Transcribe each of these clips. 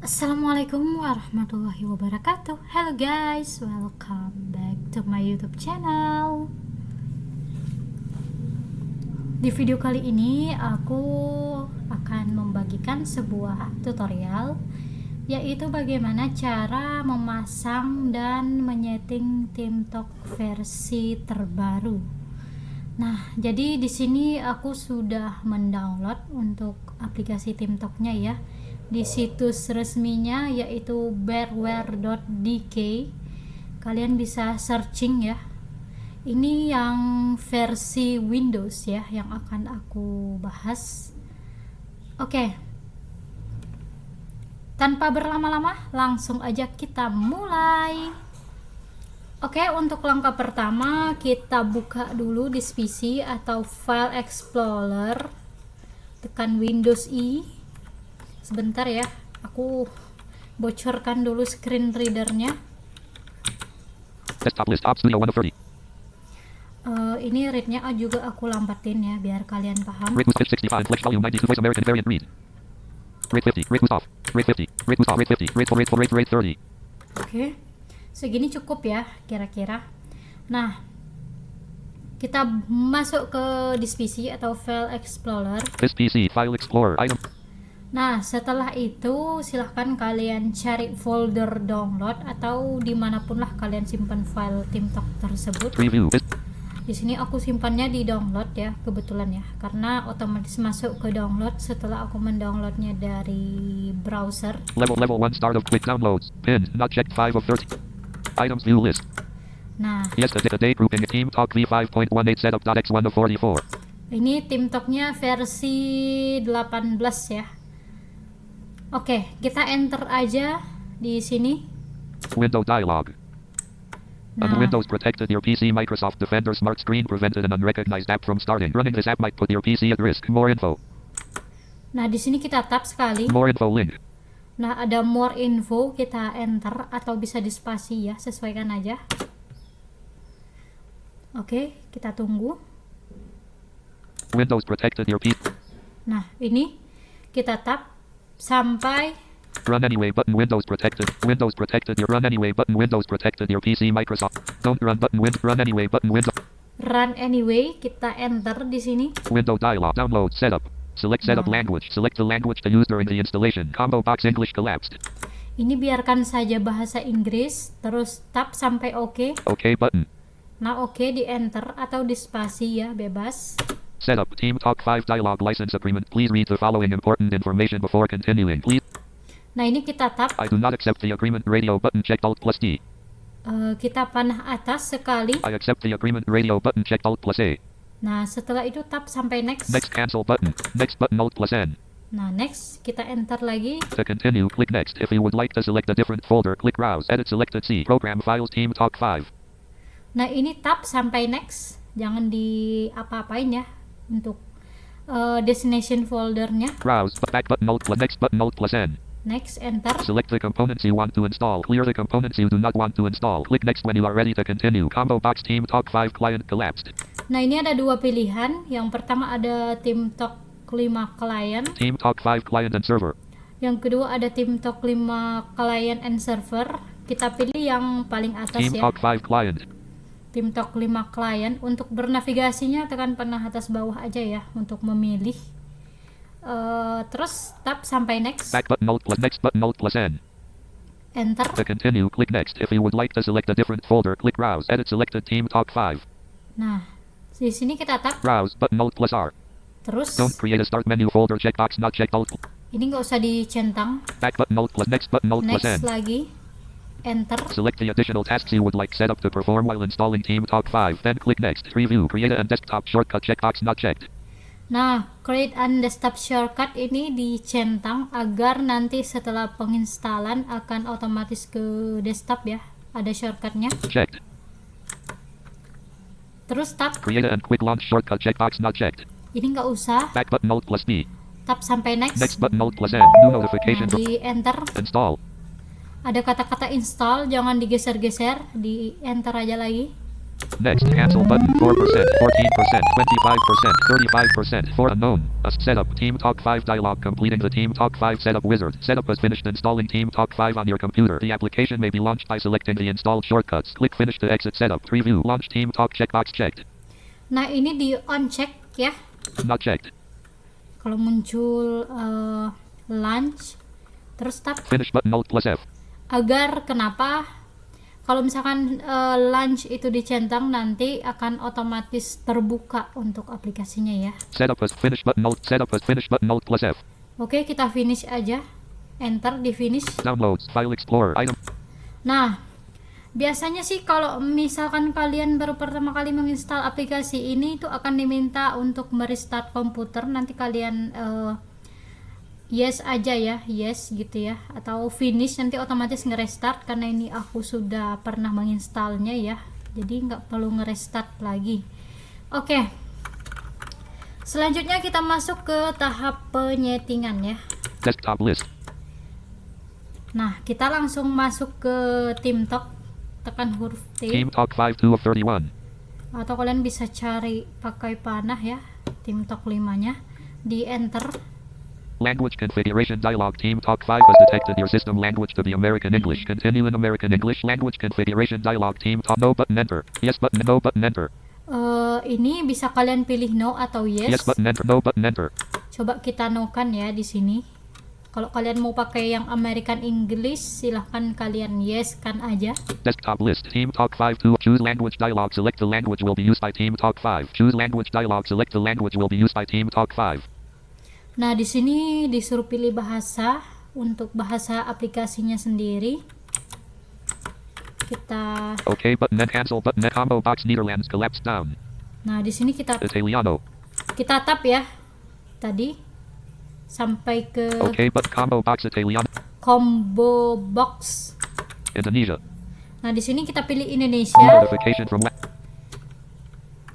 Assalamualaikum warahmatullahi wabarakatuh. Hello guys, welcome back to my YouTube channel. Di video kali ini aku akan membagikan sebuah tutorial, yaitu bagaimana cara memasang dan menyeting TeamTalk versi terbaru. Nah, jadi di sini aku sudah mendownload untuk aplikasi TeamTalk-nya ya, di situs resminya yaitu bearware.dk. Kalian bisa searching ya. Ini yang versi Windows ya yang akan aku bahas. Oke. Tanpa berlama-lama, langsung aja kita mulai. Oke, untuk langkah pertama kita buka dulu di PC atau File Explorer. Tekan Windows I. Sebentar ya, aku bocorkan dulu screen readernya. Desktop list, Studio 1 of 30. Ini readnya juga aku lambatin ya, biar kalian paham. Rate 65, Flex volume 92, Voice American variant read. Rate 50, rate off, rate 50, rate off, rate 50, rate full, rate 30. Oke, segini cukup ya kira-kira. Nah, kita masuk ke disk PC atau File Explorer. This PC, File Explorer, item. Nah, setelah itu silahkan kalian cari folder download atau dimanapun lah kalian simpan file TeamTalk tersebut. Preview. Di sini aku simpannya di download ya, kebetulan ya, karena otomatis masuk ke download setelah aku mendownloadnya dari browser. Level 1 start of quick downloads. Pin, not checked 5 of 30. Items view list. Nah, Yesterday grouping TeamTalk V5.18 setup.x1 of 44. ini TeamTalk-nya versi 18 ya. Oke, kita enter aja di sini. Window dialog. Windows protected your PC. Microsoft Defender Smart Screen prevented an unrecognized app from starting. Running this app might put your PC at risk. More info. Nah, di sini kita tap sekali. More info link. Nah, ada more info, kita enter atau bisa di spasi ya, sesuaikan aja. Oke, kita tunggu. Windows protected your PC. Nah, ini kita tap sampai Run anyway button. Windows protected. Windows protected your run anyway button. Windows protected your PC. Microsoft don't run button. Run anyway button. Windows. Run anyway, kita enter di sini. Window dialog. Download setup. Select setup language. Select the language to use during the installation. Combo box English collapsed. Ini biarkan saja bahasa Inggris, terus tap sampai OK. OK button. Nah, OK di enter atau di spasi ya, bebas. Setup TeamTalk 5 dialog license agreement. Please read the following important information before continuing. Please. Nah, ini kita tap. I do not accept the agreement. Radio button checked Alt plus D. Kita panah atas sekali. I accept the agreement. Radio button checked Alt plus A. Nah, setelah itu tap sampai next. Next cancel button. Next button Alt plus N. Nah, next kita enter lagi. To continue, click next. If you would like to select a different folder, click browse. Edit selected C. Program files TeamTalk 5. Nah, ini tap sampai next. Jangan di apa-apain ya untuk destination foldernya. Browse. Back button Alt plus next button Alt plus N. Next, enter. Select the components you want to install. Clear the components you do not want to install. Click next when you are ready to continue. Combo box TeamTalk 5 client collapsed. Nah, ini ada dua pilihan. Yang pertama ada TeamTalk 5 client. TeamTalk 5 client and server. Yang kedua ada TeamTalk 5 client and server. Kita pilih yang paling atas ya. TeamTalk 5 client. TeamTalk 5 client. Untuk bernavigasinya tekan panah atas bawah aja ya untuk memilih. Terus tap sampai next. Back button Alt plus next button Alt plus N. Enter. To continue, click next. If you would like to select a different folder, click browse. Edit selected TeamTalk 5. Nah, di sini kita tap. Browse button Alt plus R. Terus Don't create a start menu folder checkbox not checked Alt. ini nggak usah dicentang. Back button Alt plus next button Alt plus Next N. lagi. Enter. Select the additional tasks you would like setup to perform while installing TeamTalk 5. Then click next. Preview. Create a desktop shortcut checkbox not checked. Nah, create and desktop shortcut ini dicentang agar nanti setelah penginstalan akan otomatis ke desktop ya. Ada shortcutnya. Checked. Terus tap. Create and quick launch shortcut checkbox not checked. Ini nggak usah. Back button Alt plus B. Tap sampai next. Next button Alt plus N. New notification. Nah, di enter. Install. Ada kata-kata install, jangan digeser-geser, di enter aja lagi. Next, cancel button, 4%, 14%, 25%, 35%, for unknown. Setup, Team Talk 5 dialog, completing the Team Talk 5 setup wizard. Setup has finished installing Team Talk 5 on your computer. The application may be launched by selecting the installed shortcuts. Click Finish to exit setup. Preview, launch Team Talk checkbox checked. Nah, ini di on check ya. Not checked. Kalau muncul launch, terus tap Finish button, Alt plus F. agar kenapa? Kalau misalkan launch itu dicentang, nanti akan otomatis terbuka untuk aplikasinya ya. Setup as finish button, Alt. Setup as finish button, Alt plus F. Oke, kita finish aja. Enter di finish. Downloads, File Explorer, item. Nah, biasanya sih kalau misalkan kalian baru pertama kali menginstal aplikasi ini, itu akan diminta untuk merestart komputer. Nanti kalian yes aja ya, yes gitu ya, atau finish, nanti otomatis ngerestart. Karena ini aku sudah pernah menginstalnya ya, jadi nggak perlu ngerestart lagi. Oke, selanjutnya kita masuk ke tahap penyetingan ya. Desktop list. Nah, kita langsung masuk ke TeamTalk, tekan huruf T, Team Talk 5 2 of 31. atau kalian bisa cari pakai panah ya, TeamTalk 5 nya, di enter. Language configuration dialog. Team Talk 5 has detected your system language to be American English. Continue in American English. Language configuration dialog. Team Talk. No button enter. Yes button. No button enter. Ini bisa kalian pilih no atau yes. Yes button enter. No button enter. Coba kita no kan ya di sini. Kalau kalian mau pakai yang American English, silahkan kalian yes kan aja. Desktop list. Team Talk 5 2. Choose language dialog. Select the language will be used by Team Talk 5. Choose language dialog. Select the language will be used by Team Talk 5. Nah, di sini disuruh pilih bahasa. Untuk bahasa aplikasinya sendiri, kita OK button and cancel button and combo box Netherlands collapsed down. Nah, di sini kita Italiano. tap ya. Tadi sampai ke OK but combo box Italiano. combo box. Indonesia. Nah, di sini kita pilih Indonesia. Notification from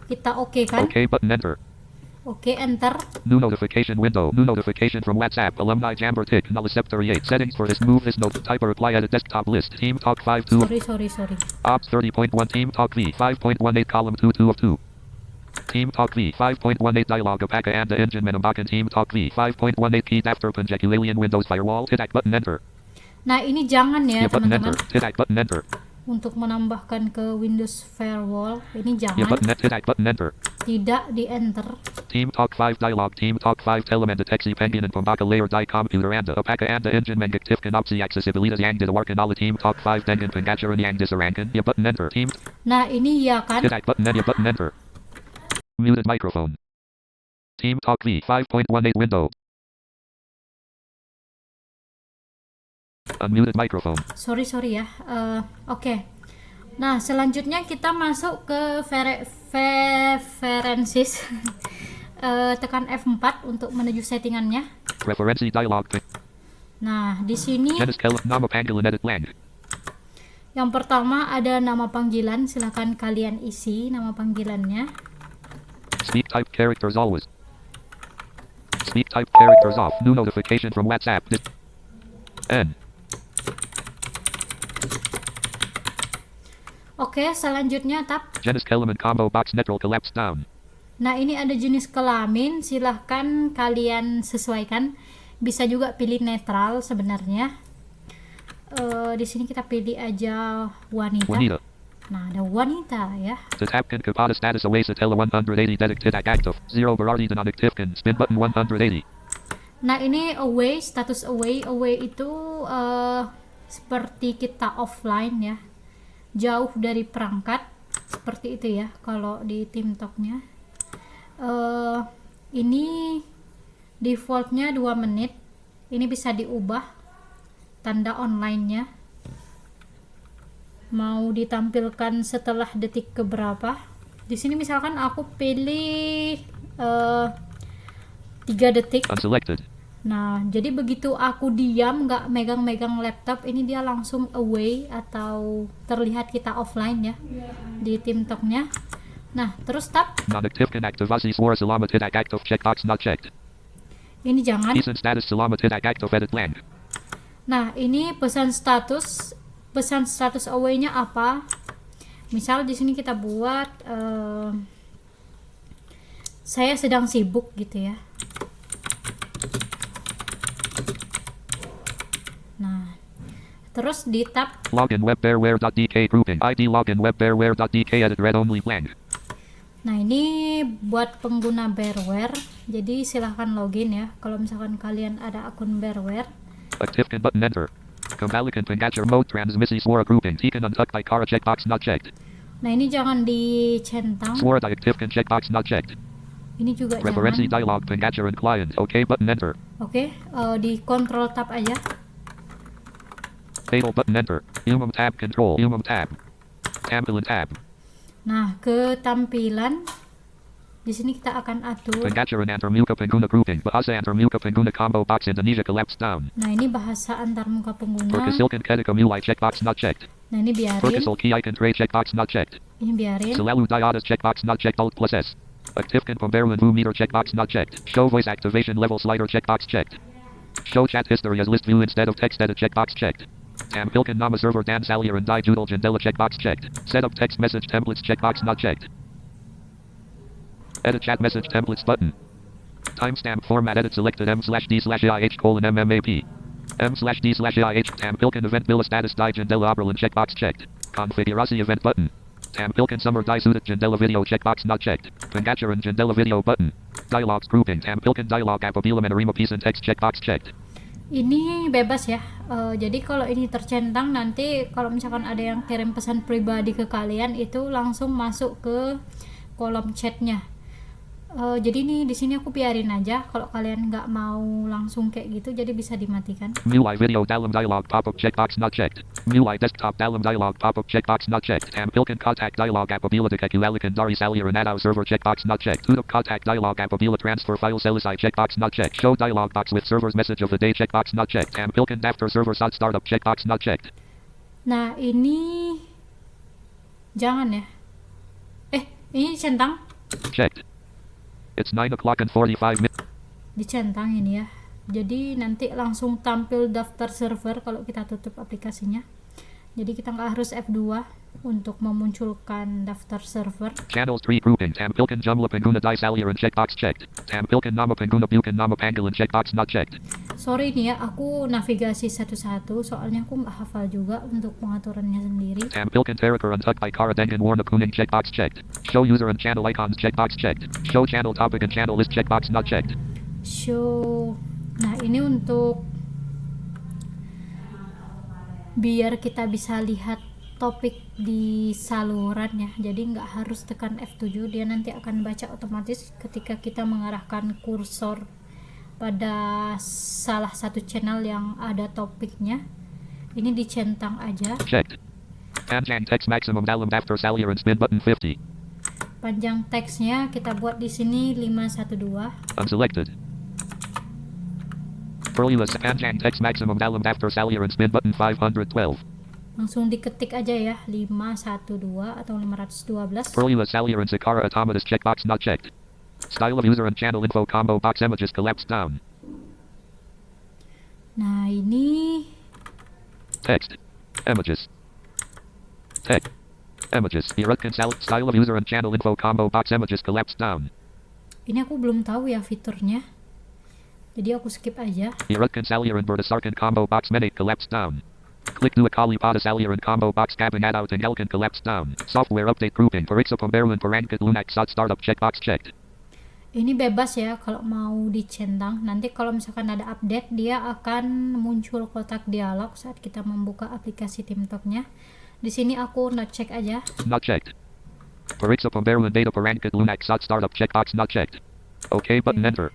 Kita oke kan? OK button enter. Oke, enter. New notification window. New notification from WhatsApp. Alumni Jamber Tick. Null 38. Settings for this. Move this note. Type or reply at a desktop list. Team Talk 5 2. Sorry. Ops 30.1. Team Talk V. 5.18 column 2 2 of 2. Team Talk V. 5.18 dialog. Apaca and the engine menambakan. Team Talk V. 5.18 keys after alien Windows firewall. Hit button enter. Nah, ini jangan ya button teman-teman. enter. Hit button enter. Untuk menambahkan ke Windows firewall, ini jangan. Button enter. Tidak di enter. Team Talk 5 dialog. Team Talk 5 Teleman Detecti Penguin and Pambaka Layer Die Computer and Apaca and the engine Mengaktifkan Opsi Accessibilitas Yang Didawarkan Ala Team Talk 5 Dengan Pengajaran Yang Disarankan. Button enter. Team. Nah, ini ya kan. Hit button enter. Muted microphone. Team Talk V 5.18 window. Unmuted microphone. Sorry ya. Oke. Nah, selanjutnya kita masuk ke preferences. Tekan F4 untuk menuju settingannya. Preferensi dialog. Nah, di sini nama panggilan edit blank. Yang pertama ada nama panggilan, silakan kalian isi nama panggilannya. Speak type characters always. Speak type characters off. New notification from WhatsApp. N. Oke, selanjutnya tap. Jenis kelamin combo box neutral collapse down. Nah, ini ada jenis kelamin, silahkan kalian sesuaikan. Bisa juga pilih netral sebenarnya. Di sini kita pilih aja wanita. Nah, ada wanita ya. Tetapkan kepada status away setelah 180 detik tidak aktif. 0 berarti dinonaktifkan. Spin button 180. Nah, ini away, status away. Away itu seperti kita offline ya. Jauh dari perangkat. Seperti itu ya kalau di TeamTalk-nya. Ini defaultnya 2 menit. Ini bisa diubah tanda online-nya. Mau ditampilkan setelah detik keberapa. Di sini misalkan aku pilih 3 detik. Unselected. Nah, jadi begitu aku diam nggak megang-megang laptop, ini dia langsung away atau terlihat kita offline ya di TeamTalk-nya. Nah, terus tap. Nonaktifkan aktivasi suara selama tidak aktif. Checkbox not checked. Ini jangan. Pesan status selama tidak aktif edit blank. Nah, ini pesan status away-nya apa? Misal di sini kita buat saya sedang sibuk gitu ya. Nah, terus di tab Login webbearware.dk grouping. ID login webbearware.dk edit read only blank. Nah, ini buat pengguna bearware. Jadi silahkan login ya. Kalau misalkan kalian ada akun bearware. Active button enter. Compalican Pengatcher mode transmisi Swara grouping. Tikan untucked by Kara checkbox not checked. Nah, ini jangan dicentang. Swara active checkbox not checked. Ini juga Referensi jangan. dialog Pengatcher and client. OK button enter. Oke, di control tab aja. Fatal button enter. Umum tab control. Umum tab. Tampilan tab. Nah, ke tampilan di sini kita akan atur. Pengatcher and Antarmuka Pengguna grouping. Bahasa Antarmuka Pengguna combo box Indonesia collapsed down. Nah, ini bahasa antar muka pengguna. Perkasilkan Kedika Mulai checkbox not checked. Nah, ini biarin. Perkasil Ki Icon Tray checkbox not checked. Ini biarin. Selalu Diodas checkbox not checked. Alt plus S. Activekan Pembaruan View meter checkbox not checked. Show voice activation level slider checkbox checked. Show chat history as list view instead of text edit checkbox checked. Tampilkan Nama server Dan Salier and Die Doodle Jandela checkbox checked. Set up text message templates checkbox not checked. Edit chat message templates button. Timestamp format edit selected M/D/IH:MMAP. M/D/IH Tampilkan event Bila status Die Jandela Oberlin checkbox checked. Configurasi event button. Tampilkan Summer Die Suited Jandela video checkbox not checked. Pengatcher and Jandela video button. Dialogues grouping. Tampilkan dialog apabila menerima pesan text checkbox checked. Ini bebas ya. Jadi kalau ini tercentang, nanti kalau misalkan ada yang kirim pesan pribadi ke kalian itu langsung masuk ke kolom chatnya. Jadi ini di sini aku biarin aja. Kalau kalian nggak mau langsung kayak gitu, jadi bisa dimatikan. MUI video dalam dialog pop-up checkbox not checked. MUI desktop dalam dialog pop-up checkbox not checked. Tampilkan contact dialog apabila dikekilalikan dari Salier and Adau server checkbox not checked. Tutup contact dialog apabila transfer file selesai checkbox not checked. Show dialog box with server's message of the day checkbox not checked. Tampilkan daftar server saat startup checkbox not checked. Nah, ini jangan ya. Ini centang. Checked. It's 9 o'clock and 45 minutes. Dicentang ini ya. Jadi nanti langsung tampil daftar server kalau kita tutup aplikasinya. Jadi kita nggak harus F2 untuk memunculkan daftar server. Channels tree grouping. Tampilkan Jumla Pengguna Die Salier and checkbox checked. Tampilkan Nama Pengguna Bukan Nama Panggilan checkbox not checked. Sorry nih ya, aku navigasi satu-satu soalnya aku nggak hafal juga untuk pengaturannya sendiri. Tampilkan Teraker untucked by Kara Dengan Warna Kuning checkbox checked. Show user and channel icons checkbox checked. Show channel topic and channel list checkbox not checked. Show. Nah, ini untuk biar kita bisa lihat topik di saluran ya. Jadi nggak harus tekan F7, dia nanti akan baca otomatis ketika kita mengarahkan kursor pada salah satu channel yang ada topiknya. Ini dicentang aja. Checked. Panjang text maximum dalam daftar Salier and spin button 50. Panjang teksnya kita buat di sini 512. Unselected. Perluas panjang text maximum dalam daftar Salier and spin button 512. Langsung diketik aja ya, 512 atau 512. Perluas Salier and Sakara automatus checkbox not checked. Style of user and channel info combo box images collapsed down. Nah, ini Text. Images. Text. Images. Irutkan style of user and channel info combo box images collapsed down. ini aku belum tahu ya fiturnya. Jadi aku skip aja. Irutkan Salier and Berdasarkan combo box menate collapsed down. Click dua kali pada Salier and combo box cabin adout and Elkan collapsed down. Software update grouping. Periksa Pembaruan Perangkat Lunak saat startup checkbox checked. Ini bebas ya kalau mau dicentang. Nanti kalau misalkan ada update, dia akan muncul kotak dialog saat kita membuka aplikasi TeamTalk-nya. Di sini aku not check aja. Not checked. Periksa Pembaruan Data Perangkat Lunak saat startup checkbox not checked. OK button enter.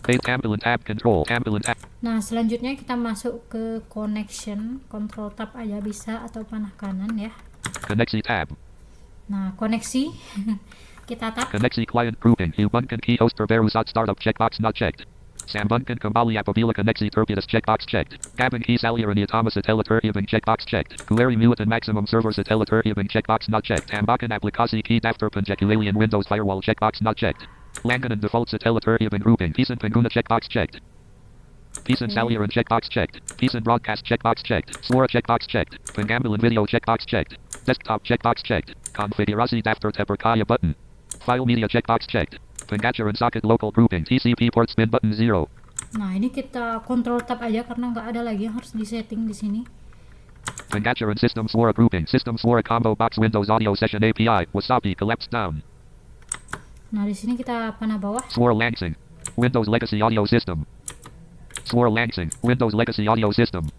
Tampilan tab control. Tampilan tab. Nah, selanjutnya kita masuk ke connection. Control tab aja bisa atau panah kanan ya. Koneksi tab. Nah, koneksi. Kita tap. Koneksi client grouping. Hubunkan key host terbaru saat startup checkbox not checked. Sambungkan kembali apabila koneksi terputus checkbox checked. Gabung key Salier and Yatama setelah terhubung checkbox checked. Query muatan maximum server setelah terhubung checkbox not checked. Tambahkan aplikasi key daftar pengecualian Windows firewall checkbox not checked. Langganan default setelah terhubung grouping. Pisan pengguna checkbox checked. Peace and Salier and checkbox checked. Peace and broadcast checkbox checked. Swara checkbox checked. Pengambilan video checkbox checked. Desktop checkbox checked. Konfigurasi daftar terpercaya button. File media checkbox checked. Pengajaran socket local grouping. TCP port spin button 0. Nah, ini kita control tab aja karena nggak ada lagi yang harus disetting di sini. Pengajaran system Swara grouping. System Swara combo box Windows audio session API. Wasabi collapsed down. Nah, di sini kita panah bawah. Swara Lansing. Windows legacy audio system. Swara Lansing. Windows legacy audio system.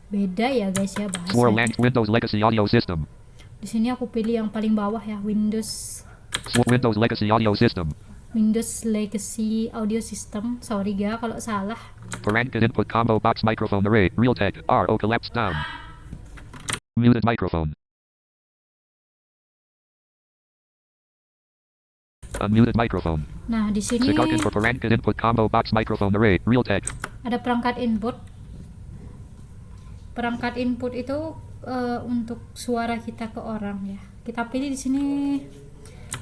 Beda ya guys ya bahasa. Swara Windows legacy audio system. Di sini aku pilih yang paling bawah ya, Windows Windows legacy audio system. Windows Legacy Audio System. Sorry ya kalau salah. Paranka input combo box microphone array. Realtek. RO collapsed down. Muted microphone. Unmuted microphone. Nah, di sini Segarkan for Paranka input combo box microphone array. Realtek. ada perangkat input. Perangkat input itu untuk suara kita ke orang ya. Kita pilih di sini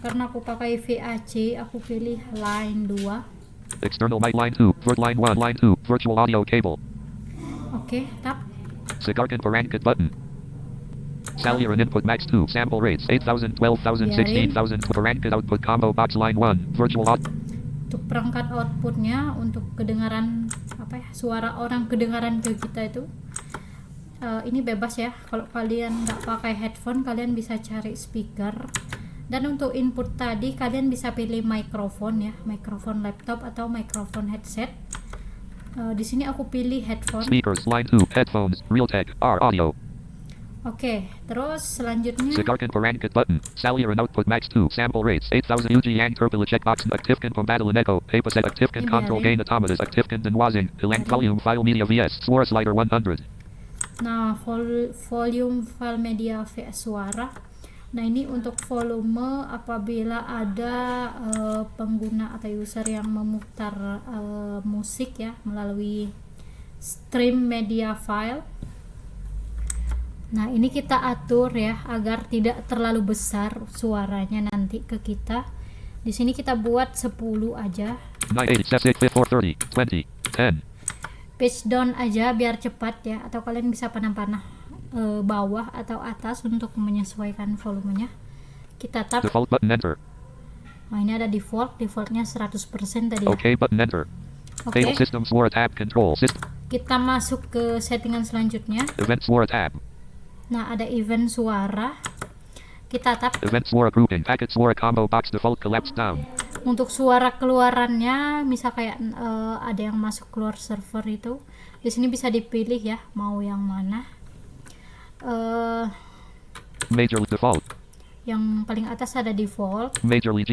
karena aku pakai VAC, aku pilih line 2. External mic line 2. Vert line 1 line 2. Virtual audio cable. Oke, tap. Segarkan Paranka button. Salier and input max 2. Sample rates 8,000, 12,000, 16,000. Paranka output combo box line 1. Virtual audio. Untuk perangkat outputnya untuk kedengaran suara orang kedengaran ke kita itu ini bebas ya. Kalau kalian nggak pakai headphone, kalian bisa cari speaker. Dan untuk input tadi kalian bisa pilih mikrofon ya, mikrofon laptop atau mikrofon headset. Di sini aku pilih headphone. Speakers line 2. Headphones. Realtek. R audio. Oke, terus selanjutnya Segarkan Paranka button. Salier and output max 2. Sample rates 8,000 UG yang terpilih checkbox. Aktifkan pembatalan echo. Papaset aktifkan control gain automatas. Aktifkan denwazing. Hilang volume file media vs. Suara slider 100. Nah, volume file media vs suara. Nah, ini untuk volume apabila ada pengguna atau user yang memutar musik ya melalui stream media file. Nah, ini kita atur ya agar tidak terlalu besar suaranya nanti ke kita. Di sini kita buat 10 aja. 9, 8, 7, 6, 5, 4, 30, 20, 10. Page down aja biar cepat ya, atau kalian bisa panah-panah bawah atau atas untuk menyesuaikan volumenya. Kita tap. Default button enter. Nah, ini ada defaultnya 100% tadi ya. OK button enter. Oke. Table system Swara tab control system. Kita masuk ke settingan selanjutnya. Event Swara tab. Nah, ada event suara. Kita tap. Event Swara grouping. Packet Swara combo box default collapsed down. Untuk suara keluarannya, misal kayak ada yang masuk keluar server itu, di sini bisa dipilih ya mau yang mana. Major default. Yang paling atas ada default, Majorly G.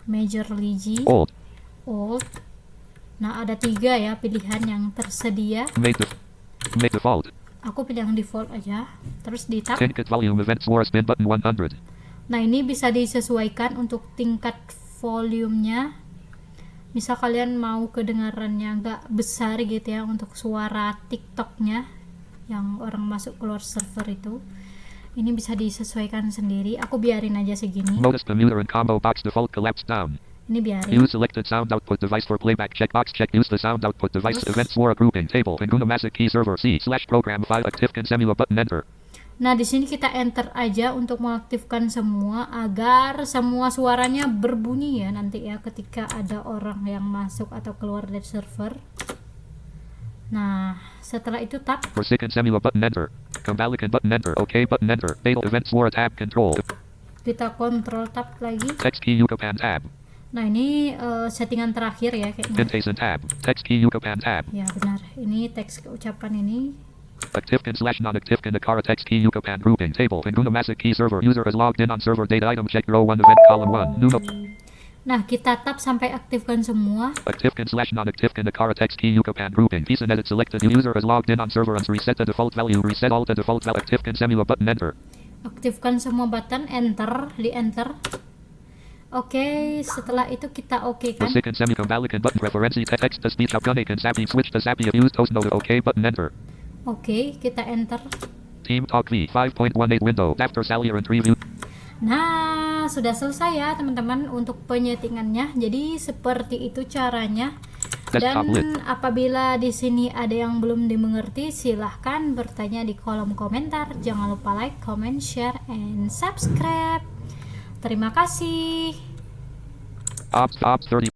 majorly G, Old. old. Nah, ada 3 ya pilihan yang tersedia. Make default. Aku pilih yang default aja, terus di tap. Tingkat volume event Swara spin button 100. Nah, ini bisa disesuaikan untuk tingkat volumenya. Misal kalian mau kedengarannya nggak besar gitu ya untuk suara TikToknya yang orang masuk keluar server itu, ini bisa disesuaikan sendiri. Aku biarin aja segini. Modus commuter and combo box default collapsed down. Ini biarin. Use selected sound output device for playback checkbox check. Use the sound output device. Event Swara grouping table. Pengguna masuk key server C/program file aktifkan semula button enter. Nah, di sini kita enter aja untuk mengaktifkan semua agar semua suaranya berbunyi ya nanti ya ketika ada orang yang masuk atau keluar dari server. Nah, setelah itu tap. Persikan semula button enter. Kembalikan button enter. OK button enter. Table event Swara tab control. Kita kontrol tab lagi. Text key Yucatan tab. Nah, ini settingan terakhir ya kayaknya. Syntax tab. Text key Yucatan tab. Ya, benar. Ini teks ucapan ini. Aktifkan/non-aktifkan Akara text key Yucatan grouping table. Pengguna masuk key server. User is logged in on server data item check row 1 event column 1. Nuno. Nah, kita tap sampai aktifkan semua. Aktifkan/non-aktifkan Akara text key Yucatan grouping. Piece and edit selected. User is logged in on server and reset the default value. Reset all to default value. Aktifkan semula button enter. Aktifkan semua button, enter, di enter. Oke, setelah itu kita oke kan? Persikan kembalikan button referensi text to speech upgunnikan Zappy switch to Zappy used host node. OK button enter. Oke, kita enter. Team Talk V 5.18 window after Salier and preview. Nah, sudah selesai ya teman-teman untuk penyetingannya. Jadi seperti itu caranya Desktop lit. Dan apabila di sini ada yang belum dimengerti, silahkan bertanya di kolom komentar. Jangan lupa like, comment, share, and subscribe. Terima kasih. Ops 30.